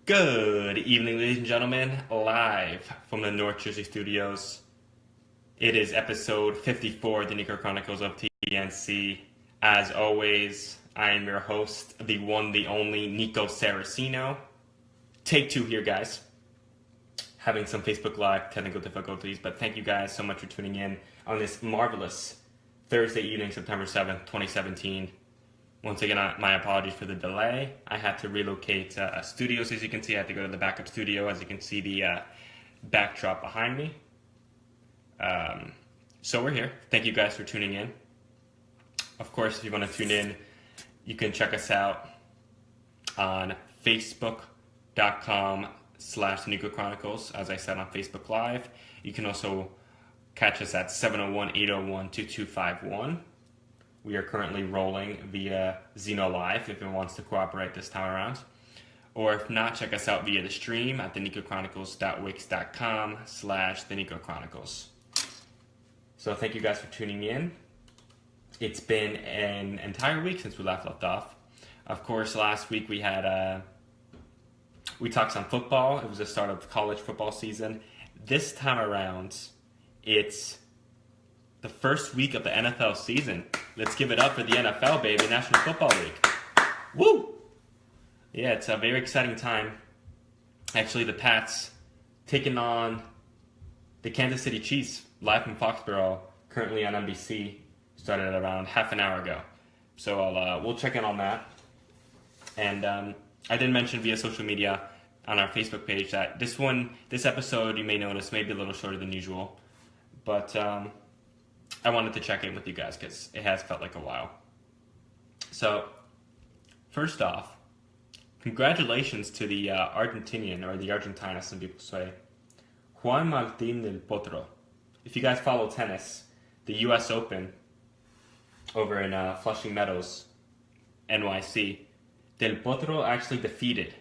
Good evening, ladies and gentlemen, live from the North Jersey studios. It is episode 54 of the Nico Chronicles of TNC. As always, I am your host, the one, the only Nico Saracino. Take two here, guys. Having some Facebook Live technical difficulties, but thank you guys so much for tuning in on this marvelous Thursday evening, September 7th, 2017. Once again, my apologies for the delay. I had to relocate studios, as you can see. I had to go to the backup studio, as you can see the backdrop behind me. So we're here. Thank you guys for tuning in. Of course, if you want to tune in, you can check us out on facebook.com/Nico Chronicles, as I said on Facebook Live. You can also catch us at 701-801-2251. We are currently rolling via Zeno Live if it wants to cooperate this time around. Or if not, check us out via the stream at thenicochronicles.wix.com/thenicochronicles. So thank you guys for tuning in. It's been an entire week since we last left off. Of course, last week we had we talked some football. It was the start of college football season. This time around, it's the first week of the NFL season. Let's give it up for the NFL, baby, National Football League. Woo! Yeah, it's a very exciting time. Actually, the Pats taking on the Kansas City Chiefs live from Foxborough, currently on NBC. Started around half an hour ago. So we'll check in on that. And I did mention via social media on our Facebook page that this episode, you may notice, may be a little shorter than usual. But I wanted to check in with you guys because it has felt like a while. So, first off, congratulations to the Argentinian, or the Argentine as some people say, Juan Martín del Potro. If you guys follow tennis, the U.S. Open over in Flushing Meadows, NYC, Del Potro actually defeated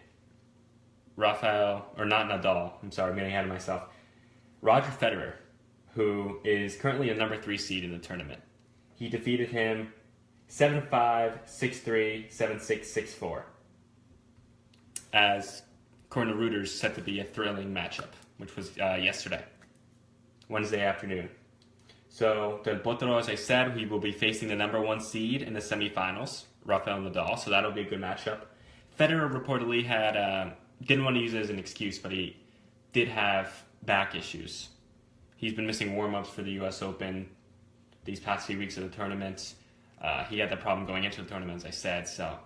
Nadal, I'm sorry, I'm getting ahead of myself, Roger Federer, who is currently a number 3 seed in the tournament. He defeated him 7-5, 6-3, 7-6, 6-4. As according to Reuters, set to be a thrilling matchup, which was yesterday, Wednesday afternoon. So Del Potro, as I said, he will be facing the number 1 seed in the semifinals, Rafael Nadal, so that'll be a good matchup. Federer reportedly didn't want to use it as an excuse, but he did have back issues. He's been missing warm-ups for the U.S. Open these past few weeks of the tournament. He had that problem going into the tournament, as I said, so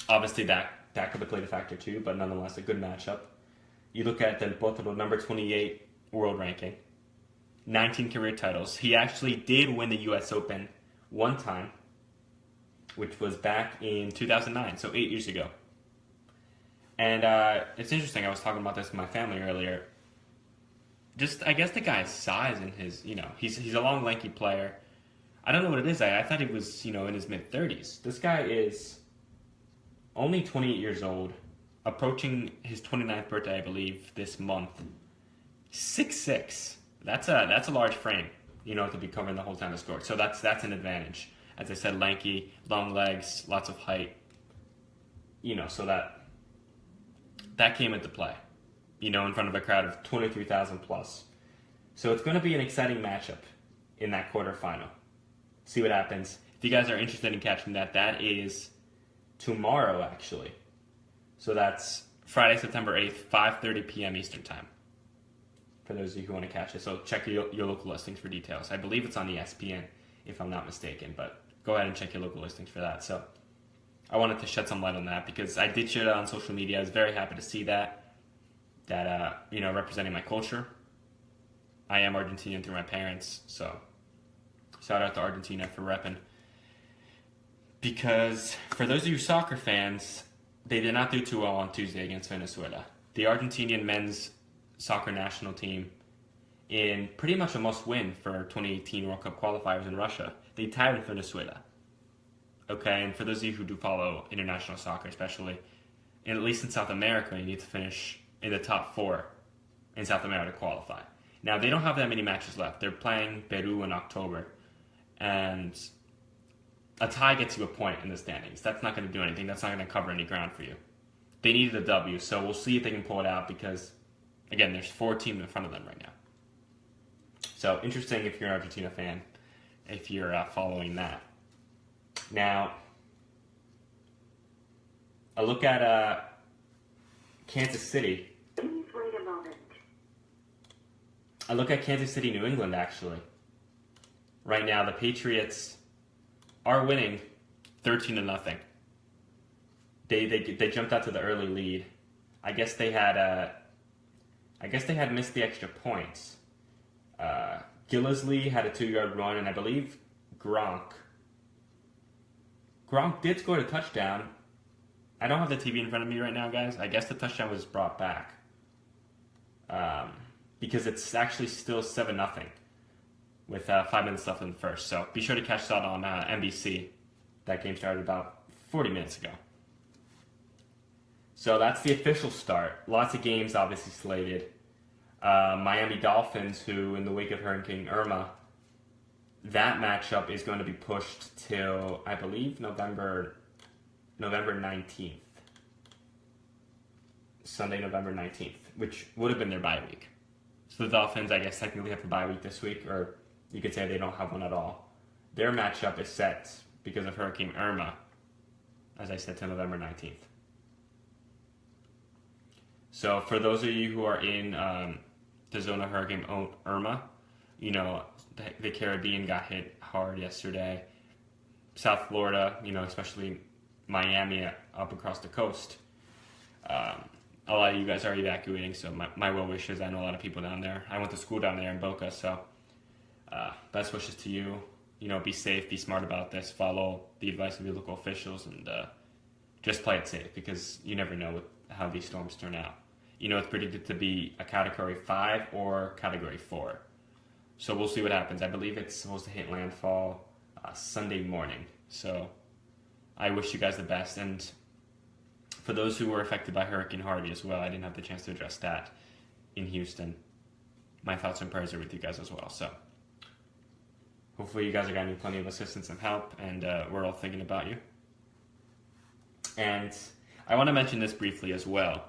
obviously that could have played a factor too, but nonetheless a good matchup. You look at Del Potro, number 28 world ranking, 19 career titles. He actually did win the U.S. Open one time, which was back in 2009, so 8 years ago. And it's interesting, I was talking about this with my family earlier. Just, I guess the guy's size and his, he's a long, lanky player. I don't know what it is. I thought he was, in his mid-30s. This guy is only 28 years old, approaching his 29th birthday, I believe, this month. 6'6". That's a large frame, to be covering the whole tennis court. So that's an advantage. As I said, lanky, long legs, lots of height. So that came into play. In front of a crowd of 23,000 plus. So it's going to be an exciting matchup in that quarterfinal. See what happens. If you guys are interested in catching that is tomorrow, actually. So that's Friday, September 8th, 5:30 p.m. Eastern Time. For those of you who want to catch it. So check your local listings for details. I believe it's on ESPN, if I'm not mistaken. But go ahead and check your local listings for that. So I wanted to shed some light on that because I did share that on social media. I was very happy to see that representing my culture. I am Argentinian through my parents, so shout out to Argentina for repping. Because for those of you soccer fans, they did not do too well on Tuesday against Venezuela. The Argentinian men's soccer national team, in pretty much a must-win for 2018 World Cup qualifiers in Russia, they tied with Venezuela. Okay, and for those of you who do follow international soccer, especially, and at least in South America, you need to finish in the top 4 in South America to qualify. Now, they don't have that many matches left. They're playing Peru in October. And a tie gets you a point in the standings. That's not going to do anything. That's not going to cover any ground for you. they needed a W, so we'll see if they can pull it out because, again, there's 4 teams in front of them right now. So interesting if you're an Argentina fan, if you're following that. Now, a look at Kansas City. Please wait a moment. I look at Kansas City, New England, actually. Right now, the Patriots are winning 13-0. They jumped out to the early lead. I guess they had missed the extra points. Gillisley had a 2-yard run, and I believe Gronk did score a touchdown. I don't have the TV in front of me right now, guys. I guess the touchdown was brought back because it's actually still 7-0 with 5 minutes left in the first. So be sure to catch that on NBC. That game started about 40 minutes ago. So that's the official start. Lots of games obviously slated. Miami Dolphins, who in the wake of Hurricane Irma, that matchup is going to be pushed till, I believe, November 19th. Sunday, November 19th, which would have been their bye week. So the Dolphins, I guess, technically have a bye week this week, or you could say they don't have one at all. Their matchup is set because of Hurricane Irma, as I said, to November 19th. So for those of you who are in the zone of Hurricane Irma, you know, the Caribbean got hit hard yesterday. South Florida, you know, especially Miami up across the coast. A lot of you guys are evacuating, so my well wishes. I know a lot of people down there. I went to school down there in Boca, so best wishes to you. You know, be safe, be smart about this, follow the advice of your local officials, and just play it safe because you never know how these storms turn out. You know, it's predicted to be a Category 5 or Category 4. So we'll see what happens. I believe it's supposed to hit landfall Sunday morning. So I wish you guys the best. And for those who were affected by Hurricane Harvey as well, I didn't have the chance to address that in Houston. My thoughts and prayers are with you guys as well. So hopefully you guys are getting plenty of assistance and help, and we're all thinking about you. And I want to mention this briefly as well.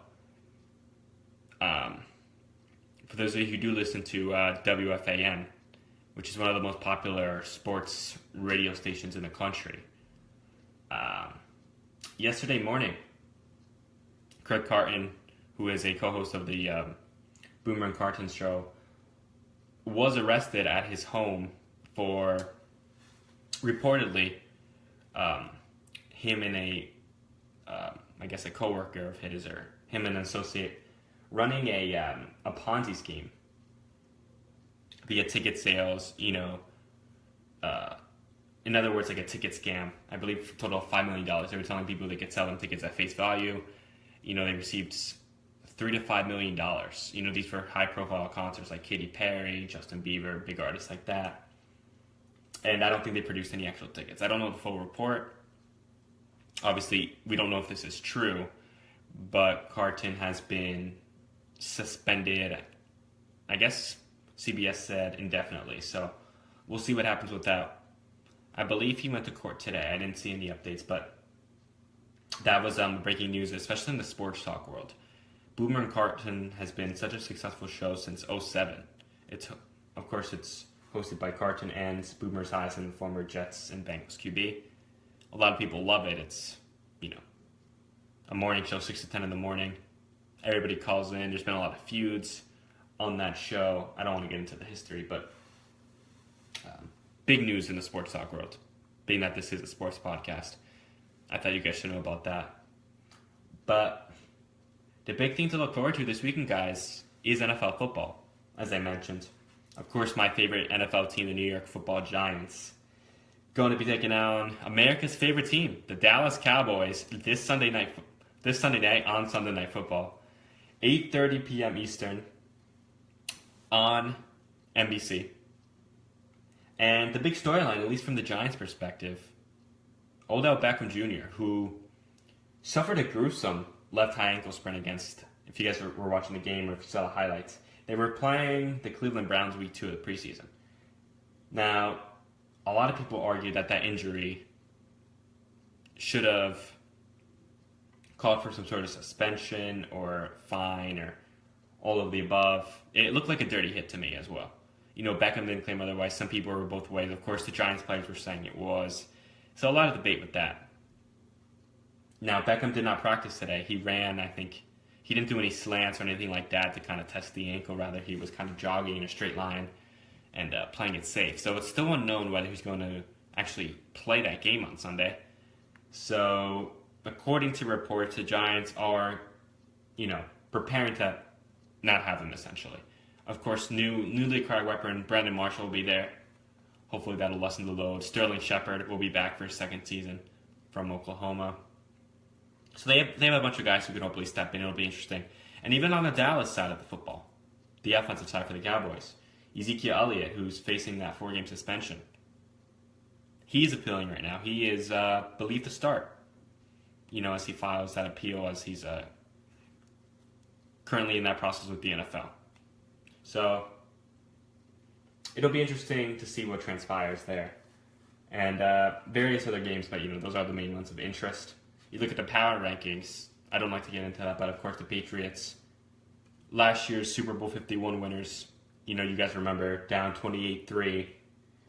For those of you who do listen to WFAN, which is one of the most popular sports radio stations in the country, yesterday morning, Craig Carton, who is a co-host of the Boomer and Carton show, was arrested at his home for reportedly him and a coworker of his, or him and an associate, running a Ponzi scheme via ticket sales, you know, in other words, like a ticket scam. I believe total of $5 million. They were telling people they could sell them tickets at face value. You know, they received $3 to $5 million. You know, these were high-profile concerts like Katy Perry, Justin Bieber, big artists like that. And I don't think they produced any actual tickets. I don't know the full report. Obviously, we don't know if this is true, but Carton has been suspended, I guess CBS said indefinitely. So we'll see what happens with that. I believe he went to court today. I didn't see any updates, but that was breaking news, especially in the sports talk world. Boomer and Carton has been such a successful show since 2007. Of course, it's hosted by Carton and Boomer Esiason, former Jets and Bengals QB. A lot of people love it. It's, you know, a morning show, 6 to 10 in the morning. Everybody calls in. There's been a lot of feuds on that show. I don't want to get into the history, but big news in the sports talk world, being that this is a sports podcast. I thought you guys should know about that. But the big thing to look forward to this weekend, guys, is NFL football, as I mentioned. Of course, my favorite NFL team, the New York Football Giants, going to be taking on America's favorite team, the Dallas Cowboys, this Sunday night on Sunday Night Football, 8:30 p.m. Eastern on NBC. And the big storyline, at least from the Giants' perspective, Odell Beckham Jr., who suffered a gruesome left high ankle sprain against, if you guys were watching the game or if you saw the highlights, they were playing the Cleveland Browns week 2 of the preseason. Now, a lot of people argue that injury should have called for some sort of suspension or fine or all of the above. It looked like a dirty hit to me as well. Beckham didn't claim otherwise. Some people were both ways. Of course, the Giants players were saying it was. So a lot of debate with that. Now, Beckham did not practice today. He ran, I think. He didn't do any slants or anything like that to kind of test the ankle. Rather, he was kind of jogging in a straight line and playing it safe. So it's still unknown whether he's going to actually play that game on Sunday. So according to reports, the Giants are, preparing to not have him, essentially. Of course, newly acquired weapon Brandon Marshall will be there. Hopefully that'll lessen the load. Sterling Shepard will be back for his second season from Oklahoma. So they have a bunch of guys who can hopefully step in. It'll be interesting. And even on the Dallas side of the football, the offensive side for the Cowboys, Ezekiel Elliott, who's facing that 4-game suspension, he's appealing right now. He is believed to start, as he files that appeal, as he's currently in that process with the NFL. So it'll be interesting to see what transpires there. And various other games, but those are the main ones of interest. You look at the power rankings, I don't like to get into that, but of course the Patriots, last year's Super Bowl 51 winners, you guys remember, down 28-3,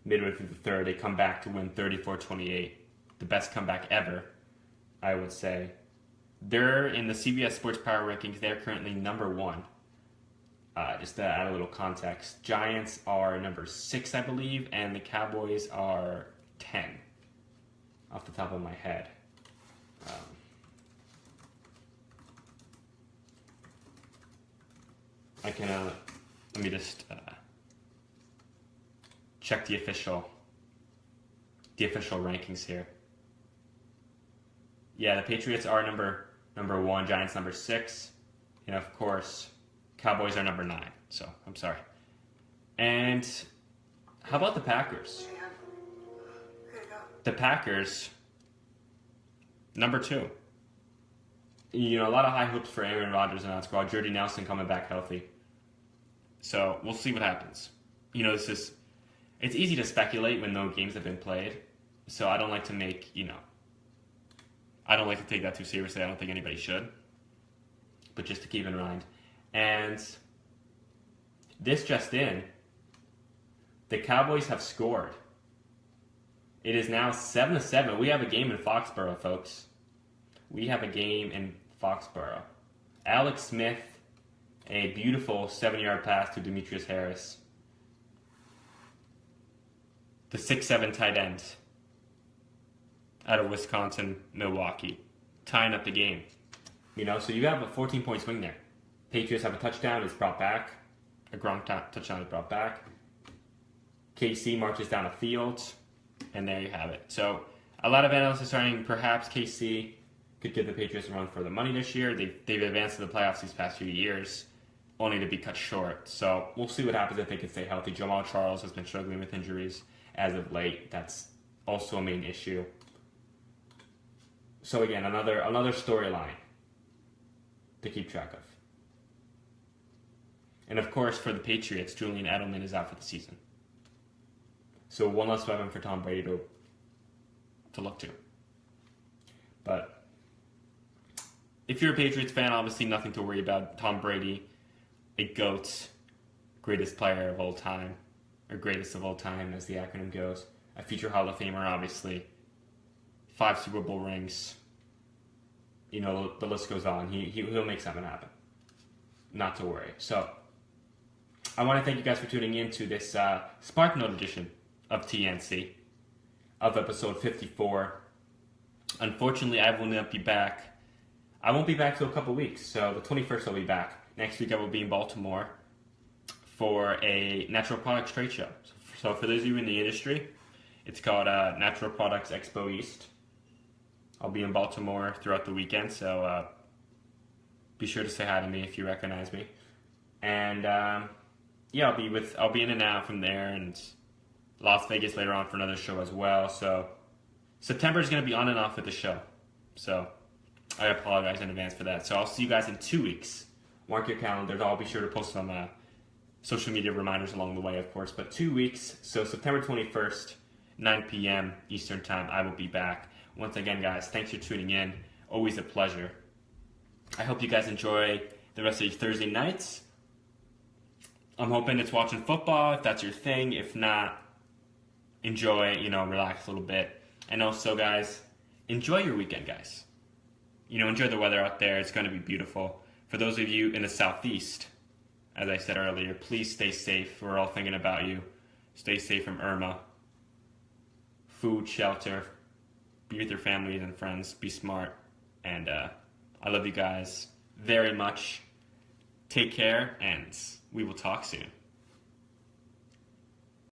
midway through the third, they come back to win 34-28. The best comeback ever, I would say. They're in the CBS Sports Power Rankings, they're currently number 1. Just to add a little context, Giants are number 6, I believe, and the Cowboys are 10, off the top of my head. I can, let me just check the official rankings here. Yeah, the Patriots are number 1, Giants number 6, and of course, Cowboys are number 9. So I'm sorry. And how about the Packers? The Packers, number 2. A lot of high hopes for Aaron Rodgers and that squad. Jordy Nelson coming back healthy. So we'll see what happens. It's easy to speculate when no games have been played. So I don't like to I don't like to take that too seriously. I don't think anybody should. But just to keep in mind. And this just in, the Cowboys have scored. It is now 7-7. We have a game in Foxborough, folks. We have a game in Foxborough. Alex Smith, a beautiful 7-yard pass to Demetrius Harris. The 6'7" tight end out of Wisconsin, Milwaukee, tying up the game. So you have a 14-point swing there. Patriots have a touchdown, it's brought back. A Gronk touchdown is brought back. KC marches down a field, and there you have it. So a lot of analysts are saying perhaps KC could give the Patriots a run for the money this year. They've advanced to the playoffs these past few years, only to be cut short. So we'll see what happens if they can stay healthy. Jamal Charles has been struggling with injuries as of late. That's also a main issue. So again, another storyline to keep track of. And of course, for the Patriots, Julian Edelman is out for the season. So one less weapon for Tom Brady to look to. But if you're a Patriots fan, obviously nothing to worry about. Tom Brady, a GOAT, greatest player of all time, or greatest of all time as the acronym goes. A future Hall of Famer, obviously. 5 Super Bowl rings. The list goes on. He'll make something happen. Not to worry. So I want to thank you guys for tuning in to this Spark Note edition of TNC, of episode 54. Unfortunately, I will not be back. I won't be back till a couple weeks, so the 21st I'll be back. Next week I will be in Baltimore for a natural products trade show. So for those of you in the industry, it's called Natural Products Expo East. I'll be in Baltimore throughout the weekend, so be sure to say hi to me if you recognize me. And I'll be in and out from there, and Las Vegas later on for another show as well. So September is going to be on and off with the show. So I apologize in advance for that. So I'll see you guys in 2 weeks. Mark your calendars. I'll be sure to post some social media reminders along the way, of course. But 2 weeks. So September 21st, 9 p.m. Eastern Time, I will be back. Once again, guys, thanks for tuning in. Always a pleasure. I hope you guys enjoy the rest of your Thursday nights. I'm hoping it's watching football, if that's your thing. If not, enjoy, relax a little bit. And also, guys, enjoy your weekend, guys. Enjoy the weather out there. It's going to be beautiful. For those of you in the southeast, as I said earlier, please stay safe. We're all thinking about you. Stay safe from Irma. Food, shelter. Be with your families and friends. Be smart. And I love you guys very much. Take care, and we will talk soon.